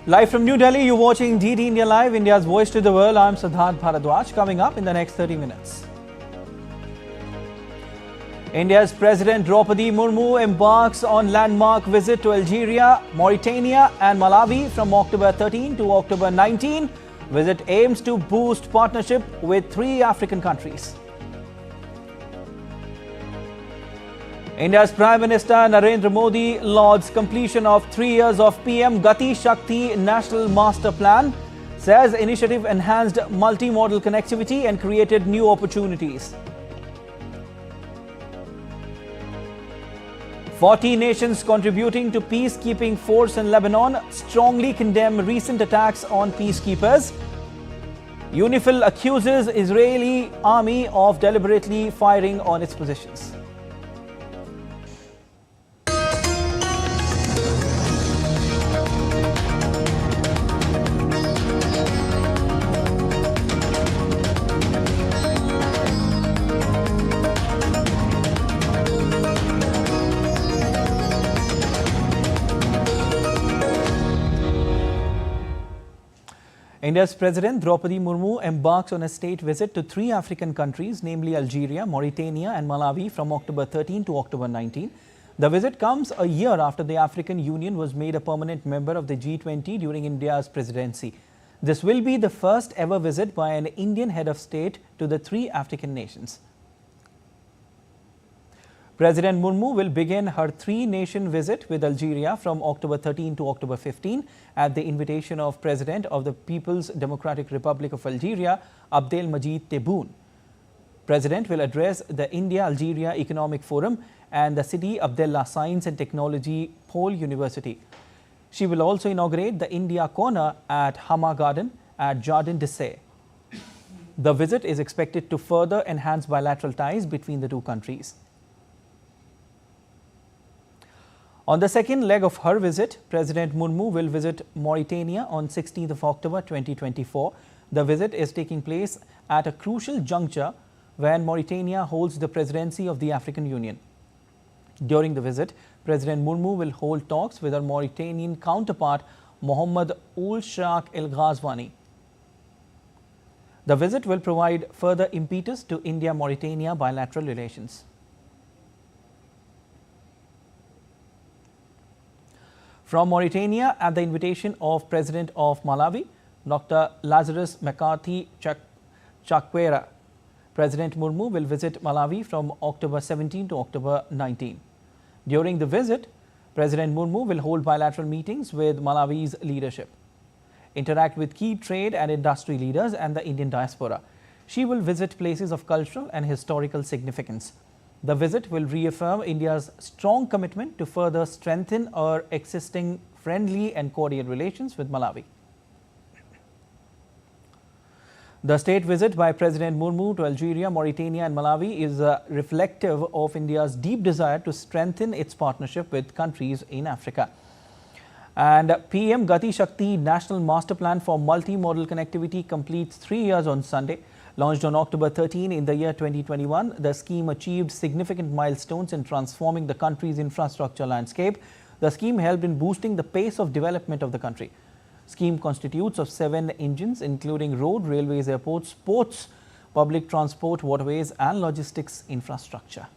Live from New Delhi, you're watching DD India Live, India's voice to the world. I'm Siddharth Bharadwaj. Coming up in the next 30 minutes. India's President Draupadi Murmu embarks on landmark visit to Algeria, Mauritania and Malawi from October 13 to October 19. Visit aims to boost partnership with 3 African countries. India's Prime Minister Narendra Modi lauds completion of 3 years of PM Shakti National Master Plan, says initiative enhanced multimodal connectivity and created new opportunities. 40 nations contributing to peacekeeping force in Lebanon strongly condemn recent attacks on peacekeepers. UNIFIL accuses Israeli army of deliberately firing on its positions. India's President Draupadi Murmu embarks on a state visit to 3 African countries, namely Algeria, Mauritania and Malawi from October 13 to October 19. The visit comes a year after the African Union was made a permanent member of the G20 during India's presidency. This will be the first ever visit by an Indian head of state to the 3 African nations. President Murmu will begin her 3-nation visit with Algeria from October 13 to October 15 at the invitation of President of the People's Democratic Republic of Algeria, Abdelmajid Tebboune. President will address the India-Algeria Economic Forum and the Sidi Abdellah Science and Technology Pole University. She will also inaugurate the India Corner at Hama Garden at Jardin d'Essai. The visit is expected to further enhance bilateral ties between the 2 countries. On the second leg of her visit, President Murmu will visit Mauritania on 16th of October 2024. The visit is taking place at a crucial juncture when Mauritania holds the presidency of the African Union. During the visit, President Murmu will hold talks with her Mauritanian counterpart, Mohammed Ould Cheikh El Ghazouani. The visit will provide further impetus to India-Mauritania bilateral relations. From Mauritania, at the invitation of President of Malawi, Dr. Lazarus McCarthy Chakwera, President Murmu will visit Malawi from October 17 to October 19. During the visit, President Murmu will hold bilateral meetings with Malawi's leadership, interact with key trade and industry leaders and the Indian diaspora. She will visit places of cultural and historical significance. The visit will reaffirm India's strong commitment to further strengthen our existing friendly and cordial relations with Malawi. The state visit by President Murmu to Algeria, Mauritania and Malawi is reflective of India's deep desire to strengthen its partnership with countries in Africa. And PM Shakti National Master Plan for Multimodal Connectivity completes 3 years on Sunday. Launched on October 13 in the year 2021, the scheme achieved significant milestones in transforming the country's infrastructure landscape. The scheme helped in boosting the pace of development of the country. Scheme constitutes of 7 engines, including road, railways, airports, ports, public transport, waterways and logistics infrastructure.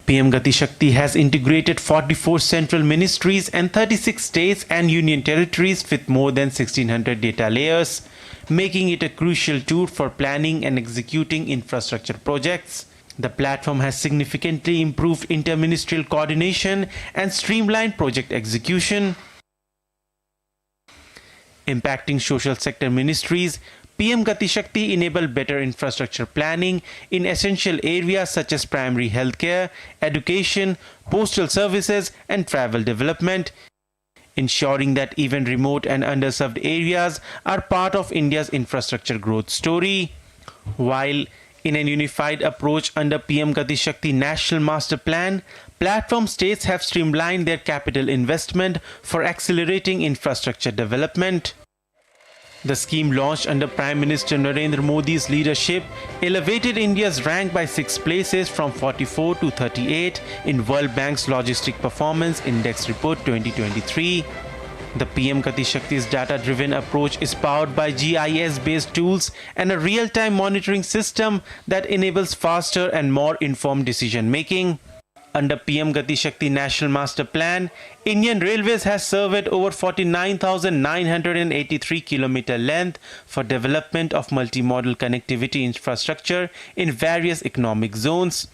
PM Shakti has integrated 44 central ministries and 36 states and union territories with more than 1600 data layers, making it a crucial tool for planning and executing infrastructure projects. The platform has significantly improved interministerial coordination and streamlined project execution. Impacting social sector ministries, PM Shakti enabled better infrastructure planning in essential areas such as primary healthcare, education, postal services and travel development, ensuring that even remote and underserved areas are part of India's infrastructure growth story. While in a unified approach under PM Shakti National Master Plan, platform states have streamlined their capital investment for accelerating infrastructure development. The scheme, launched under Prime Minister Narendra Modi's leadership, elevated India's rank by 6 places from 44 to 38 in World Bank's Logistic Performance Index Report 2023. The PM Gati Shakti's data-driven approach is powered by GIS-based tools and a real-time monitoring system that enables faster and more informed decision-making. Under PM Gati Shakti National Master Plan, Indian Railways has surveyed over 49,983 km length for development of multimodal connectivity infrastructure in various economic zones.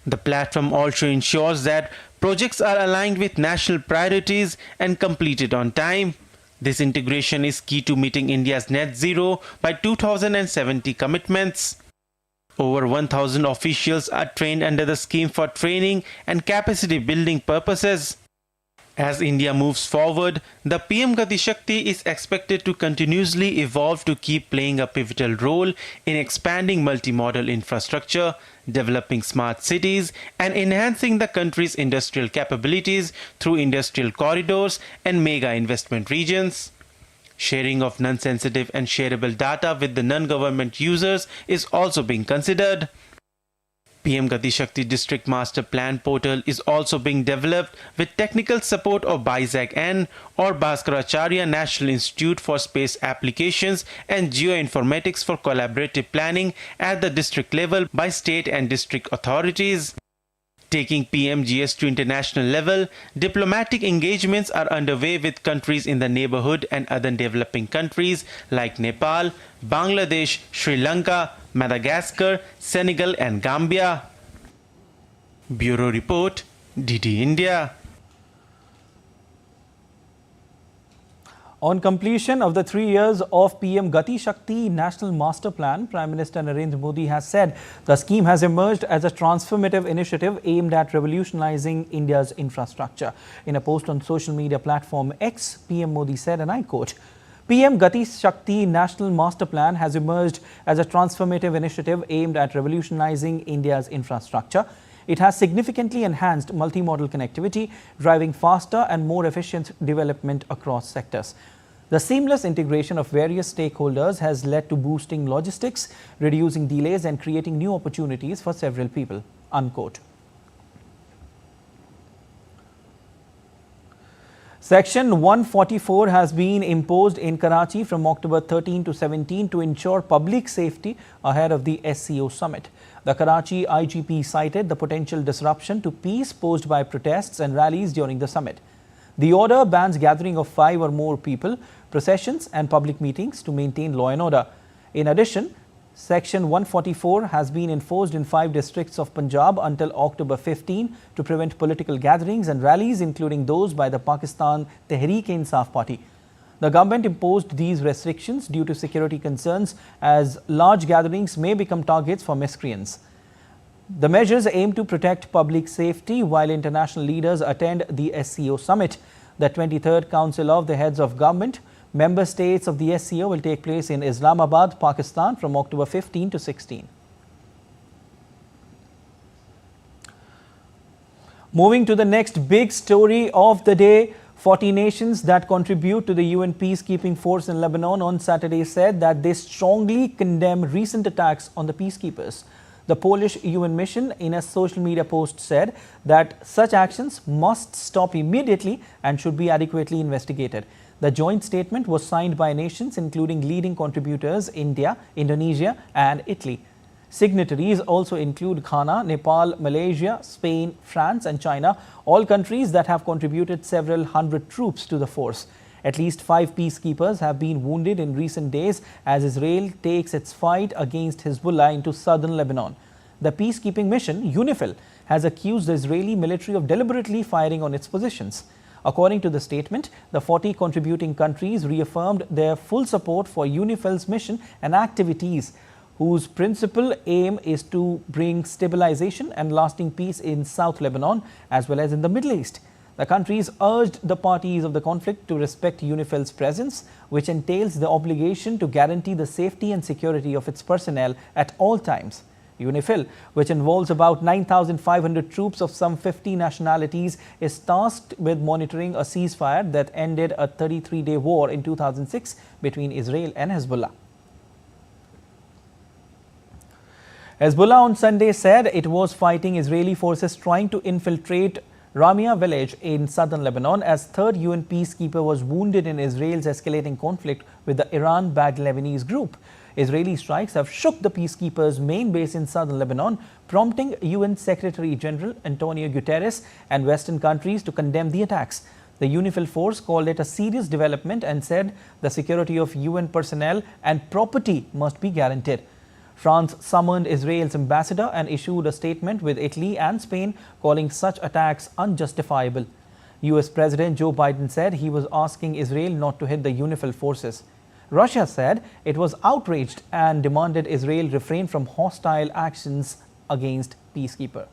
The platform also ensures that projects are aligned with national priorities and completed on time. This integration is key to meeting India's net zero by 2070 commitments. Over 1,000 officials are trained under the scheme for training and capacity building purposes. As India moves forward, the PM Gati Shakti is expected to continuously evolve to keep playing a pivotal role in expanding multimodal infrastructure, developing smart cities, and enhancing the country's industrial capabilities through industrial corridors and mega investment regions. Sharing of non-sensitive and shareable data with the non-government users is also being considered. PM Gati Shakti District Master Plan portal is also being developed with technical support of BISAC-N or Bhaskaracharya National Institute for Space Applications and Geoinformatics for collaborative planning at the district level by state and district authorities. Taking PMGS to international level, diplomatic engagements are underway with countries in the neighborhood and other developing countries like Nepal, Bangladesh, Sri Lanka, Madagascar, Senegal and Gambia. Bureau Report, DD India. On completion of the 3 years of PM Gati Shakti National Master Plan, Prime Minister Narendra Modi has said the scheme has emerged as a transformative initiative aimed at revolutionizing India's infrastructure. In a post on social media platform X, PM Modi said, and I quote, PM Gati Shakti National Master Plan has emerged as a transformative initiative aimed at revolutionizing India's infrastructure. It has significantly enhanced multimodal connectivity, driving faster and more efficient development across sectors. The seamless integration of various stakeholders has led to boosting logistics, reducing delays and creating new opportunities for several people. Unquote. Section 144 has been imposed in Karachi from October 13 to 17 to ensure public safety ahead of the SCO summit. The Karachi IGP cited the potential disruption to peace posed by protests and rallies during the summit. The order bans gathering of 5 or more people, processions and public meetings to maintain law and order. In addition, Section 144 has been enforced in 5 districts of Punjab until October 15 to prevent political gatherings and rallies, including those by the Pakistan Tehreek-e-Insaf Party. The government imposed these restrictions due to security concerns as large gatherings may become targets for miscreants. The measures aim to protect public safety while international leaders attend the SCO summit. The 23rd Council of the Heads of Government, member states of the SCO will take place in Islamabad, Pakistan from October 15 to 16. Moving to the next big story of the day, 40 nations that contribute to the UN peacekeeping force in Lebanon on Saturday said that they strongly condemn recent attacks on the peacekeepers. The Polish UN mission in a social media post said that such actions must stop immediately and should be adequately investigated. The joint statement was signed by nations including leading contributors India, Indonesia and Italy. Signatories also include Ghana, Nepal, Malaysia, Spain, France and China, all countries that have contributed several hundred troops to the force. At least 5 peacekeepers have been wounded in recent days as Israel takes its fight against Hezbollah into southern Lebanon. The peacekeeping mission, UNIFIL, has accused the Israeli military of deliberately firing on its positions. According to the statement, the 40 contributing countries reaffirmed their full support for UNIFIL's mission and activities, whose principal aim is to bring stabilization and lasting peace in South Lebanon as well as in the Middle East. The countries urged the parties of the conflict to respect UNIFIL's presence, which entails the obligation to guarantee the safety and security of its personnel at all times. UNIFIL, which involves about 9,500 troops of some 50 nationalities, is tasked with monitoring a ceasefire that ended a 33-day war in 2006 between Israel and Hezbollah. Hezbollah on Sunday said it was fighting Israeli forces trying to infiltrate Ramiya village in southern Lebanon as third UN peacekeeper was wounded in Israel's escalating conflict with the Iran-backed Lebanese group. Israeli strikes have shook the peacekeepers' main base in southern Lebanon, prompting UN Secretary General Antonio Guterres and Western countries to condemn the attacks. The UNIFIL force called it a serious development and said the security of UN personnel and property must be guaranteed. France summoned Israel's ambassador and issued a statement with Italy and Spain calling such attacks unjustifiable. US President Joe Biden said he was asking Israel not to hit the UNIFIL forces. Russia said it was outraged and demanded Israel refrain from hostile actions against peacekeepers.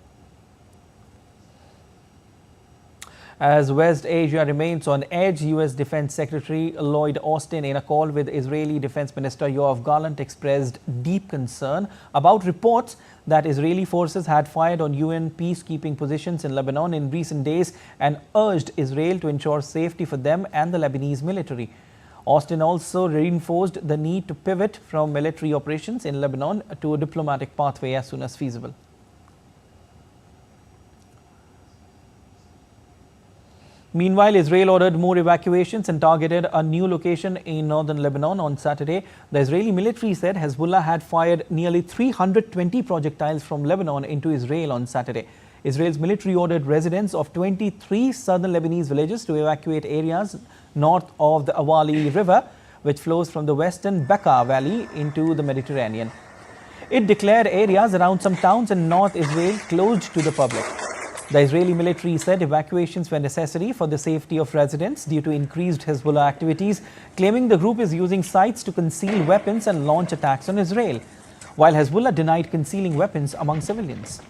As West Asia remains on edge, U.S. Defense Secretary Lloyd Austin, in a call with Israeli Defense Minister Yoav Gallant, expressed deep concern about reports that Israeli forces had fired on UN peacekeeping positions in Lebanon in recent days and urged Israel to ensure safety for them and the Lebanese military. Austin also reinforced the need to pivot from military operations in Lebanon to a diplomatic pathway as soon as feasible. Meanwhile, Israel ordered more evacuations and targeted a new location in northern Lebanon on Saturday. The Israeli military said Hezbollah had fired nearly 320 projectiles from Lebanon into Israel on Saturday. Israel's military ordered residents of 23 southern Lebanese villages to evacuate areas north of the Awali River, which flows from the western Bekaa Valley into the Mediterranean. It declared areas around some towns in North Israel closed to the public. The Israeli military said evacuations were necessary for the safety of residents due to increased Hezbollah activities, claiming the group is using sites to conceal weapons and launch attacks on Israel, while Hezbollah denied concealing weapons among civilians.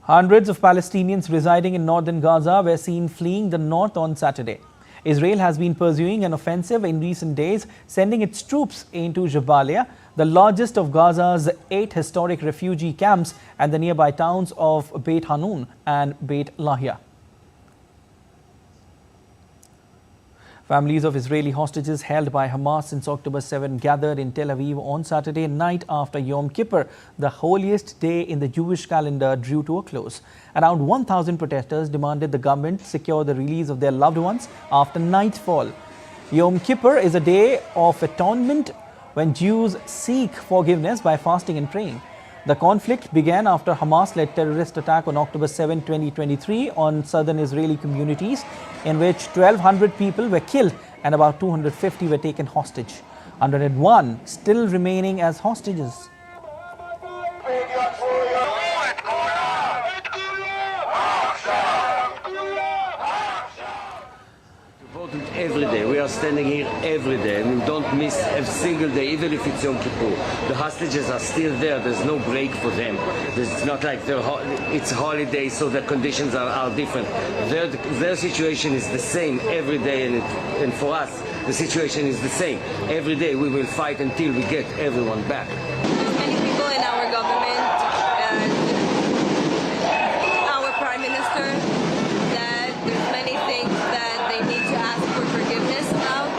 Hundreds of Palestinians residing in northern Gaza were seen fleeing the north on Saturday. Israel has been pursuing an offensive in recent days, sending its troops into Jabalia, the largest of Gaza's 8 historic refugee camps, and the nearby towns of Beit Hanun and Beit Lahia. Families of Israeli hostages held by Hamas since October 7 gathered in Tel Aviv on Saturday night after Yom Kippur, the holiest day in the Jewish calendar, drew to a close. Around 1,000 protesters demanded the government secure the release of their loved ones after nightfall. Yom Kippur is a day of atonement when Jews seek forgiveness by fasting and praying. The conflict began after Hamas-led terrorist attack on October 7, 2023 on southern Israeli communities, in which 1,200 people were killed and about 250 were taken hostage. 101 still remaining as hostages. Every day, we are standing here every day and we don't miss a single day, even if it's Yom Kippur. The hostages are still there, there's no break for them. It's not like it's holiday, so the conditions are different. Their situation is the same every day, and for us, the situation is the same. Every day we will fight until we get everyone back. Many people in our government and our Prime Minister that there's many things that they need to ask for forgiveness about,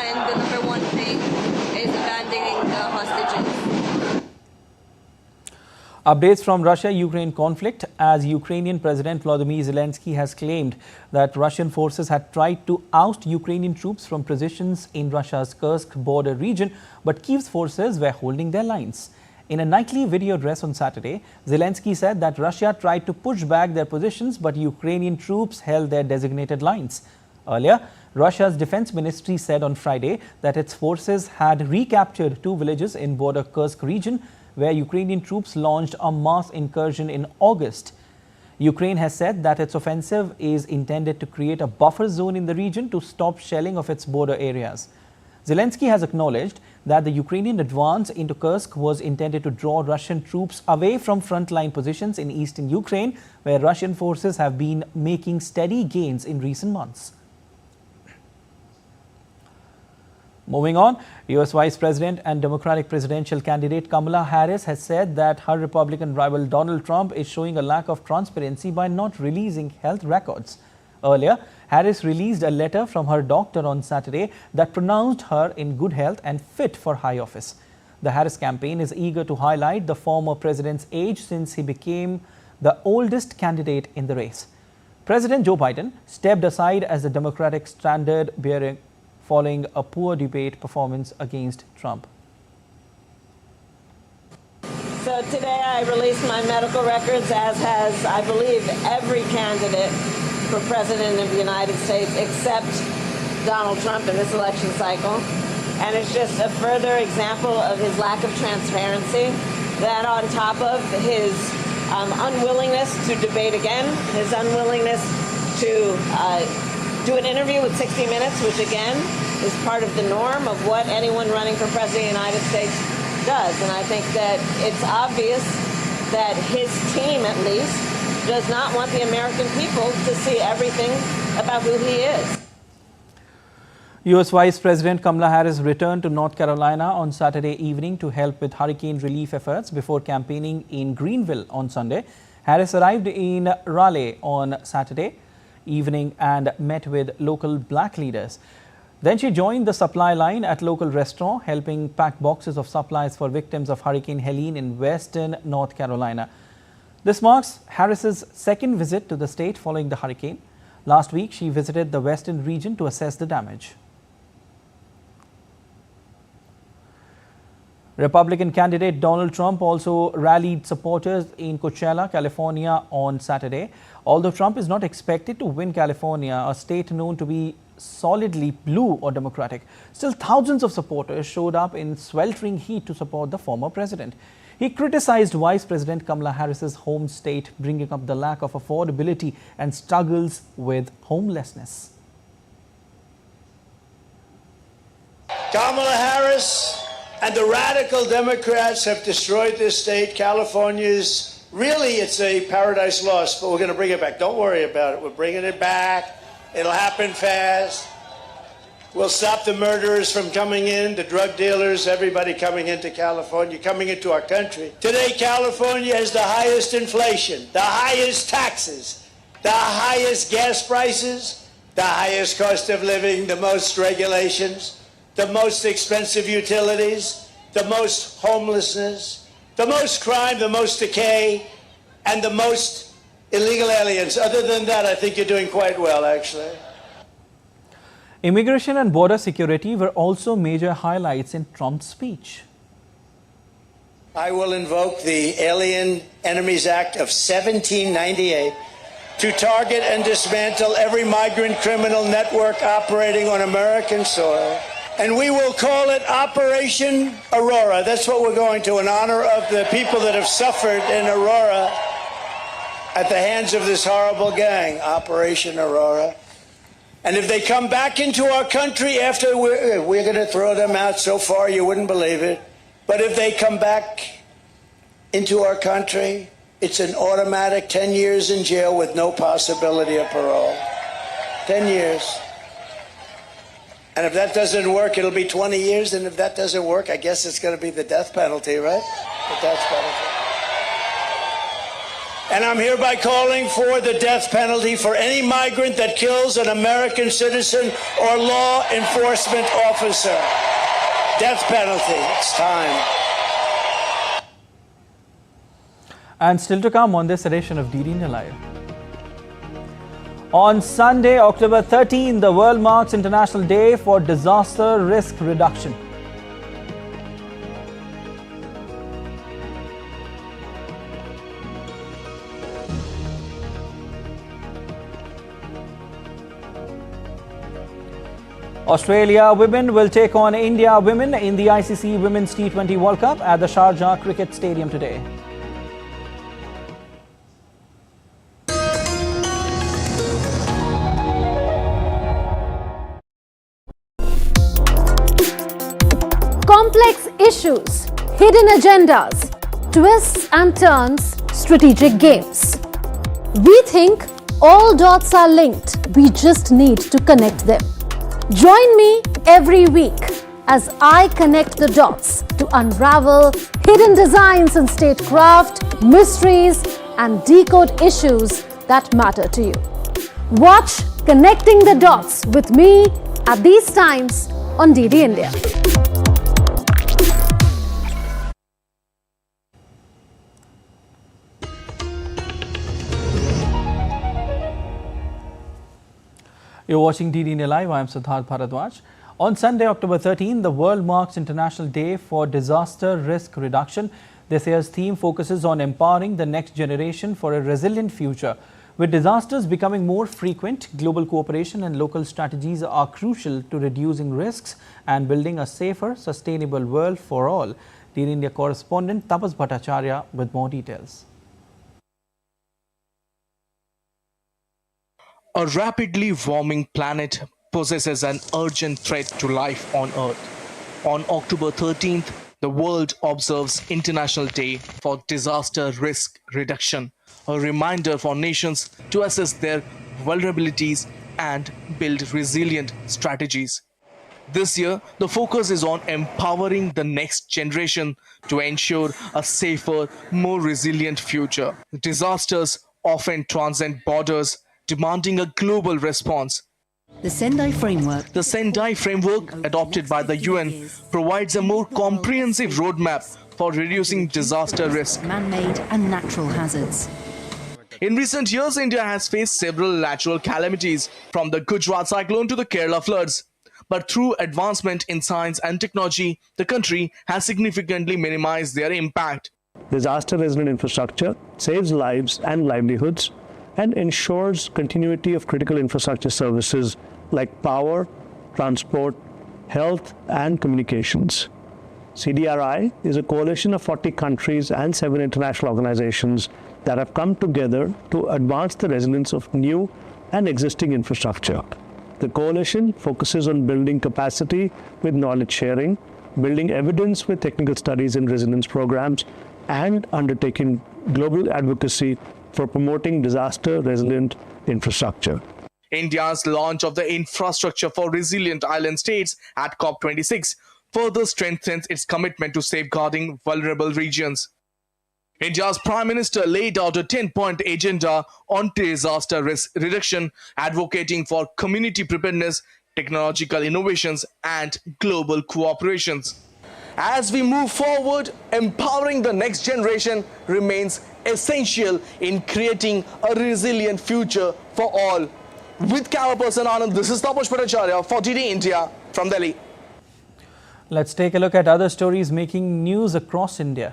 and the number one thing is abandoning the hostages. Updates from Russia-Ukraine conflict, as Ukrainian President Volodymyr Zelensky has claimed that Russian forces had tried to oust Ukrainian troops from positions in Russia's Kursk border region, but Kyiv's forces were holding their lines. In a nightly video address on Saturday, Zelensky said that Russia tried to push back their positions, but Ukrainian troops held their designated lines. Earlier, Russia's defense ministry said on Friday that its forces had recaptured 2 villages in border Kursk region, where Ukrainian troops launched a mass incursion in August. Ukraine has said that its offensive is intended to create a buffer zone in the region to stop shelling of its border areas. Zelensky has acknowledged that the Ukrainian advance into Kursk was intended to draw Russian troops away from frontline positions in eastern Ukraine, where Russian forces have been making steady gains in recent months. Moving on, US Vice President and Democratic presidential candidate Kamala Harris has said that her Republican rival Donald Trump is showing a lack of transparency by not releasing health records. Earlier, Harris released a letter from her doctor on Saturday that pronounced her in good health and fit for high office. The Harris campaign is eager to highlight the former president's age since he became the oldest candidate in the race. President Joe Biden stepped aside as the Democratic standard-bearer following a poor debate performance against Trump. So today I released my medical records, as has, I believe, every candidate for President of the United States except Donald Trump in this election cycle. And it's just a further example of his lack of transparency, that on top of his unwillingness to debate again, his unwillingness to do an interview with 60 Minutes, which again is part of the norm of what anyone running for President of the United States does. And I think that it's obvious that his team, at least, does not want the American people to see everything about who he is. US Vice President Kamala Harris returned to North Carolina on Saturday evening to help with hurricane relief efforts before campaigning in Greenville on Sunday. Harris arrived in Raleigh on Saturday evening and met with local black leaders. Then she joined the supply line at local restaurant, helping pack boxes of supplies for victims of Hurricane Helene in western North Carolina. This marks Harris's second visit to the state following the hurricane. Last week, she visited the western region to assess the damage. Republican candidate Donald Trump also rallied supporters in Coachella, California on Saturday. Although Trump is not expected to win California, a state known to be solidly blue or Democratic, still thousands of supporters showed up in sweltering heat to support the former president. He criticized Vice President Kamala Harris's home state, bringing up the lack of affordability and struggles with homelessness. Kamala Harris and the radical Democrats have destroyed this state. California's really, it's a paradise lost, but we're going to bring it back. Don't worry about it. We're bringing it back. It'll happen fast. We'll stop the murderers from coming in, the drug dealers, everybody coming into California, coming into our country. Today, California has the highest inflation, the highest taxes, the highest gas prices, the highest cost of living, the most regulations, the most expensive utilities, the most homelessness, the most crime, the most decay, and the most illegal aliens. Other than that, I think you're doing quite well, actually. Immigration and border security were also major highlights in Trump's speech. I will invoke the Alien Enemies Act of 1798 to target and dismantle every migrant criminal network operating on American soil. And we will call it Operation Aurora. That's what we're going to, in honor of the people that have suffered in Aurora at the hands of this horrible gang, Operation Aurora. And if they come back into our country after, we're going to throw them out so far you wouldn't believe it. But if they come back into our country, it's an automatic 10 years in jail with no possibility of parole. 10 years. And if that doesn't work, it'll be 20 years. And if that doesn't work, I guess it's going to be the death penalty, right? The death penalty. And I'm hereby calling for the death penalty for any migrant that kills an American citizen or law enforcement officer. Death penalty. It's time. And still to come on this edition of DD India Live. On Sunday, October 13, the world marks International Day for Disaster Risk Reduction. Australia women will take on India women in the ICC Women's T20 World Cup at the Sharjah Cricket Stadium today. Complex issues, hidden agendas, twists and turns, strategic games. We think all dots are linked. We just need to connect them. Join me every week as I connect the dots to unravel hidden designs in statecraft, mysteries, and decode issues that matter to you. Watch Connecting the Dots with me at these times on DD India. You're watching DD India Live. I'm Siddharth Bharadwaj. On Sunday, October 13, the world marks International Day for Disaster Risk Reduction. This year's theme focuses on empowering the next generation for a resilient future. With disasters becoming more frequent, global cooperation and local strategies are crucial to reducing risks and building a safer, sustainable world for all. DD India correspondent Tapas Bhattacharya with more details. A rapidly warming planet poses an urgent threat to life on Earth. On October 13th, the world observes International Day for Disaster Risk Reduction, a reminder for nations to assess their vulnerabilities and build resilient strategies. This year, the focus is on empowering the next generation to ensure a safer, more resilient future. Disasters often transcend borders, demanding a global response. The Sendai Framework, adopted by the UN, provides a more comprehensive roadmap for reducing disaster risk. Man-made and natural hazards. In recent years, India has faced several natural calamities, from the Gujarat cyclone to the Kerala floods. But through advancement in science and technology, the country has significantly minimized their impact. Disaster-resilient infrastructure saves lives and livelihoods and ensures continuity of critical infrastructure services like power, transport, health, and communications. CDRI is a coalition of 40 countries and 7 international organizations that have come together to advance the resilience of new and existing infrastructure. The coalition focuses on building capacity with knowledge sharing, building evidence with technical studies and resilience programs, and undertaking global advocacy for promoting disaster-resilient infrastructure. India's launch of the Infrastructure for Resilient Island States at COP26 further strengthens its commitment to safeguarding vulnerable regions. India's Prime Minister laid out a 10-point agenda on disaster risk reduction, advocating for community preparedness, technological innovations, and global cooperations. As we move forward, empowering the next generation remains essential in creating a resilient future for all. With camera person Anand, this is Tapas Bhattacharya for DD India from Delhi. Let's take a look at other stories making news across India.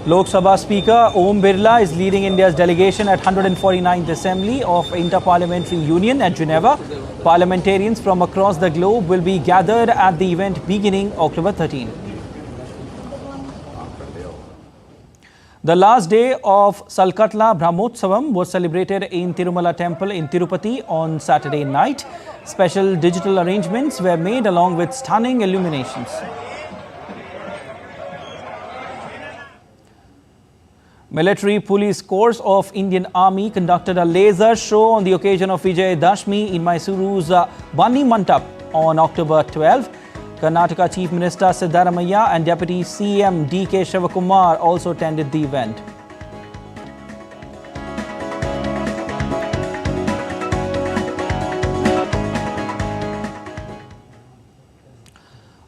Lok Sabha Speaker Om Birla is leading India's delegation at 149th Assembly of Inter-Parliamentary Union at Geneva. Parliamentarians from across the globe will be gathered at the event beginning October 13. The last day of Salkatla Brahmotsavam was celebrated in Tirumala Temple in Tirupati on Saturday night. Special digital arrangements were made along with stunning illuminations. Military Police Corps of Indian Army conducted a laser show on the occasion of Vijay Dashmi in Mysuru's Bani Mantap on October 12. Karnataka Chief Minister Ramiya and Deputy CM D.K. Shivakumar also attended the event.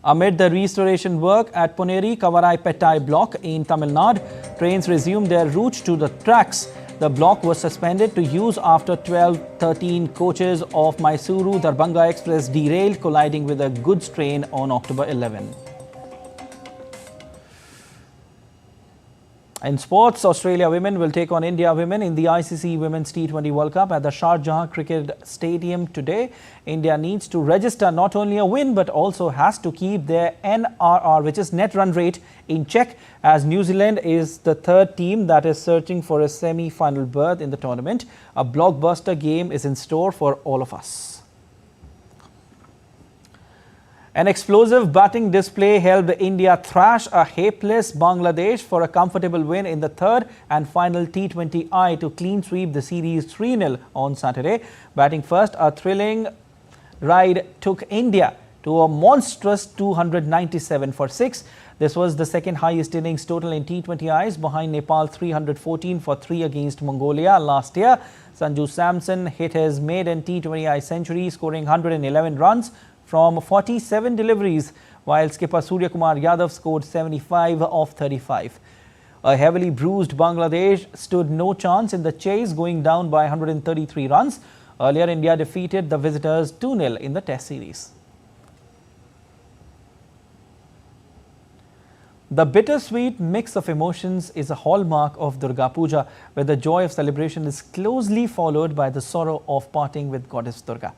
Amid the restoration work at Poneri Kavarai Pettai block in Tamil Nadu, trains resumed their route to the tracks. The block was suspended to use after 12-13 coaches of Mysuru Darbhanga Express derailed, colliding with a goods train on October 11. In sports, Australia women will take on India women in the ICC Women's T20 World Cup at the Sharjah Cricket Stadium today. India needs to register not only a win but also has to keep their NRR, which is net run rate, in check, as New Zealand is the third team that is searching for a semi-final berth in the tournament. A blockbuster game is in store for all of us. An explosive batting display helped India thrash a hapless Bangladesh for a comfortable win in the third and final T20I to clean sweep the series 3-0 on Saturday. Batting first, a thrilling ride took India to a monstrous 297 for 6. This was the second highest innings total in T20Is, behind Nepal 314 for 3 against Mongolia last year. Sanju Samson hit his maiden T20I century, scoring 111 runs from 47 deliveries, while skipper Surya Kumar Yadav scored 75 of 35. A heavily bruised Bangladesh stood no chance in the chase, going down by 133 runs. Earlier, India defeated the visitors 2-0 in the Test series. The bittersweet mix of emotions is a hallmark of Durga Puja, where the joy of celebration is closely followed by the sorrow of parting with Goddess Durga.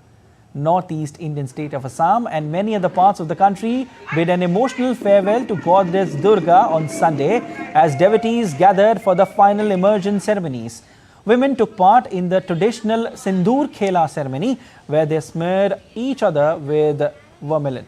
Northeast Indian state of Assam and many other parts of the country bid an emotional farewell to Goddess Durga on Sunday as devotees gathered for the final immersion ceremonies. Women took part in the traditional Sindoor Khela ceremony, where they smeared each other with vermilion.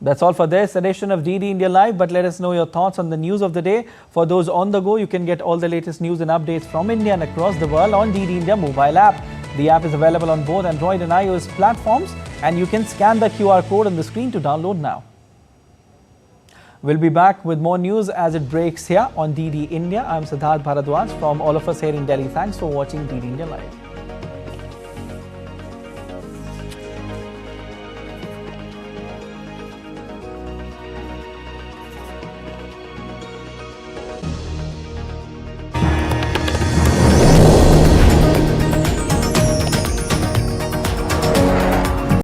That's all for this edition of DD India Live, but let us know your thoughts on the news of the day. For those on the go, you can get all the latest news and updates from India and across the world on DD India mobile app. The app is available on both Android and iOS platforms, and you can scan the QR code on the screen to download now. We'll be back with more news as it breaks here on DD India. I'm Siddharth Bharadwaj from all of us here in Delhi. Thanks for watching DD India Live.